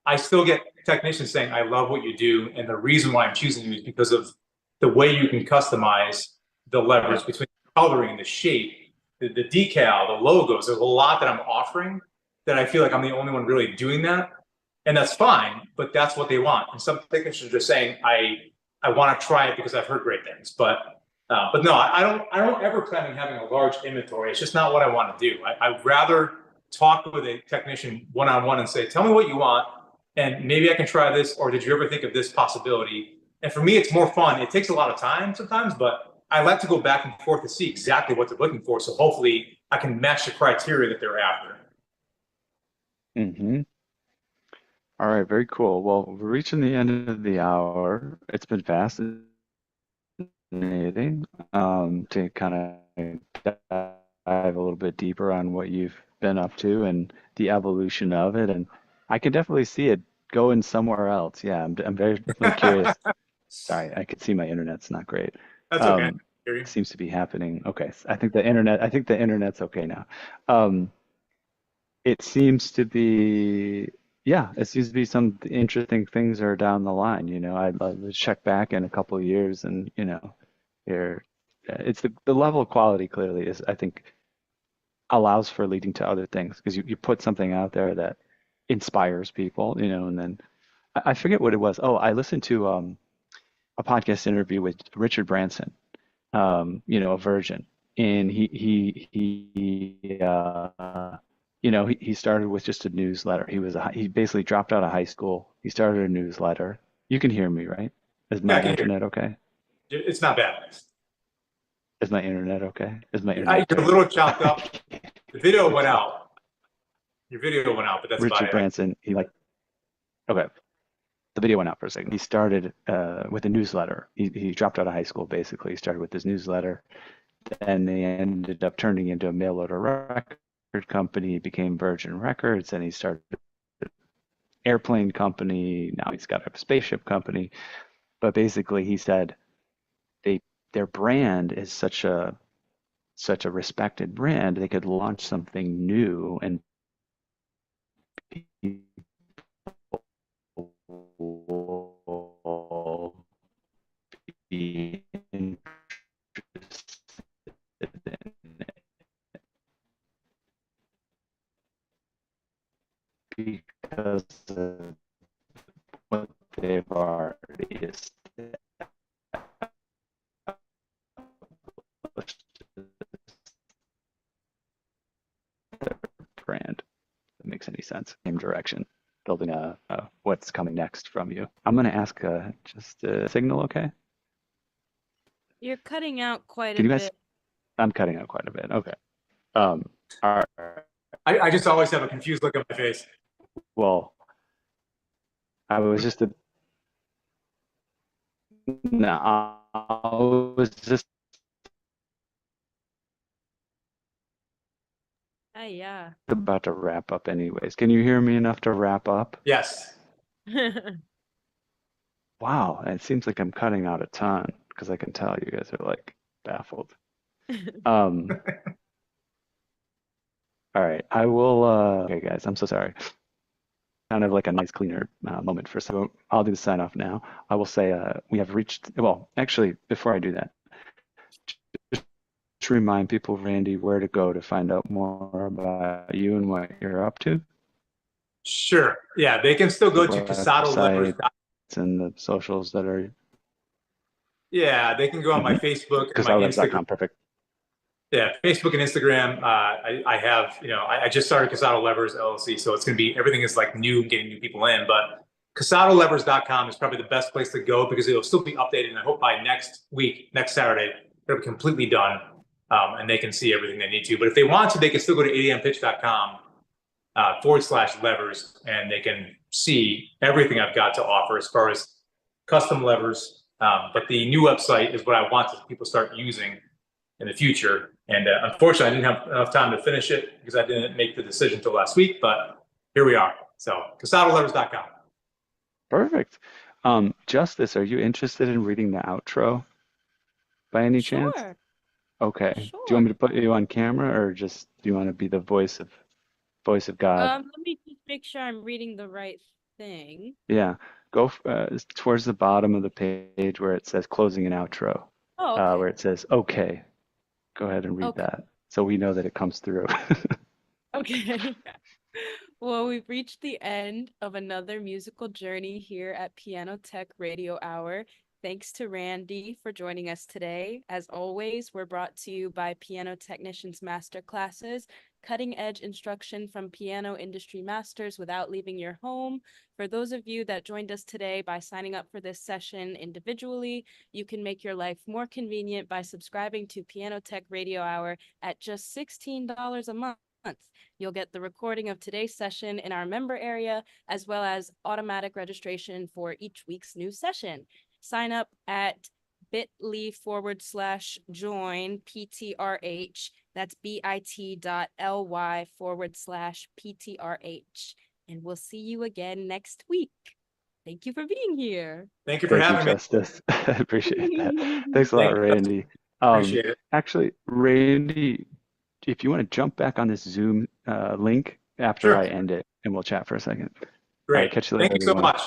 I still get technicians saying, I love what you do. And the reason why I'm choosing you is because of the way you can customize the levers between the coloring, the shape, the decal, the logos. There's a lot that I'm offering that I feel like I'm the only one really doing that. And that's fine, but that's what they want. And some technicians are just saying, I want to try it because I've heard great things. But no, I don't ever plan on having a large inventory. It's just not what I want to do. I'd rather talk with a technician one on one and say, tell me what you want, and maybe I can try this. Or did you ever think of this possibility? And for me, it's more fun. It takes a lot of time sometimes, but I like to go back and forth to see exactly what they're looking for. So hopefully, I can match the criteria that they're after. Hmm. All right, very cool. Well, we're reaching the end of the hour. It's been fascinating to kind of dive a little bit deeper on what you've been up to and the evolution of it. And I can definitely see it going somewhere else. Yeah, I'm very definitely curious. Sorry, I could see my internet's not great. That's okay. Um, seems to be happening. Okay, I think the internet's okay now. Um, it seems to be, yeah, it seems to be some interesting things are down the line. I'd love to check back in a couple of years and, here, it's the level of quality clearly is, I think, allows for leading to other things because you put something out there that inspires people, and then I forget what it was. Oh, I listened to a podcast interview with Richard Branson, a virgin. And he started with just a newsletter. He basically dropped out of high school. He started a newsletter. You can hear me, right? Is Yeah, I my can hear internet okay? you. It's not bad. Is my internet okay? Is my internet You're a terrible? little chopped up. The video went out. Your video went out, but that's about Richard it. Branson, okay, the video went out for a second. He started with a newsletter. He dropped out of high school basically. He started with his newsletter. Then they ended up turning into a mail order record company, became Virgin Records, and he started airplane company. Now he's got a spaceship company. But basically, he said they their brand is such a respected brand. They could launch something new and people be interested in it because of what they've already established their brand. If that makes any sense. Same direction. Building a what's coming next from you. I'm going to ask just a signal, okay? You're cutting out quite Can a you guys? bit. I'm cutting out quite a bit. Okay. Um, all right. I just always have a confused look on my face. Well, I was just a no, I was just Yeah. about to wrap up anyways. Can you hear me enough to wrap up? Yes. Wow, it seems like I'm cutting out a ton because I can tell you guys are like baffled. Um, all right, I will okay guys, I'm so sorry. Kind of like a nice cleaner moment for so I'll do the sign off now. I will say we have reached well, actually before I do that, just remind people, Randy, where to go to find out more about you and what you're up to. Sure. Yeah, they can still The go to Cassotto Levers. website and the socials that are Yeah, they can go on my Facebook and my Instagram. cassotolevers.com. Perfect. Yeah, Facebook and Instagram. I have, I just started Cassotto Levers LLC, so it's going to be everything is like new, getting new people in. But CassottoLevers.com is probably the best place to go because it'll still be updated. And I hope by next week, next Saturday, it'll be completely done, and they can see everything they need to. But if they want to, they can still go to 8ampitch.com /levers, and they can see everything I've got to offer as far as custom levers. But the new website is what I want people to start using in the future. And unfortunately, I didn't have enough time to finish it because I didn't make the decision until last week, but here we are. So CassottoLevers.com. Perfect. Justice, are you interested in reading the outro by any chance? Sure. Okay. Do you Sure. want me to put you on camera or just do you want to be the voice of God? Let me just make sure I'm reading the right thing. Yeah. Go towards the bottom of the page where it says closing and outro, Oh, okay. where it says okay. Go ahead and read Okay. that so we know that it comes through. Okay. Well, we've reached the end of another musical journey here at Piano Tech Radio Hour. Thanks to Randy for joining us today. As always, we're brought to you by Piano Technicians Masterclasses, cutting edge instruction from piano industry masters without leaving your home. For those of you that joined us today by signing up for this session individually, you can make your life more convenient by subscribing to Piano Tech Radio Hour at just $16 a month. You'll get the recording of today's session in our member area, as well as automatic registration for each week's new session. Sign up at bit.ly/join PTRH. That's bit.ly/PTRH. And we'll see you again next week. Thank you for being here. Thank you for Thank you, having me. Justice. I appreciate that. Thanks a lot, Thank you. Randy. Appreciate it. Actually, Randy, if you want to jump back on this Zoom link after Sure. I end it, and we'll chat for a second. All Great. right, catch you later, Thank you so everyone. much.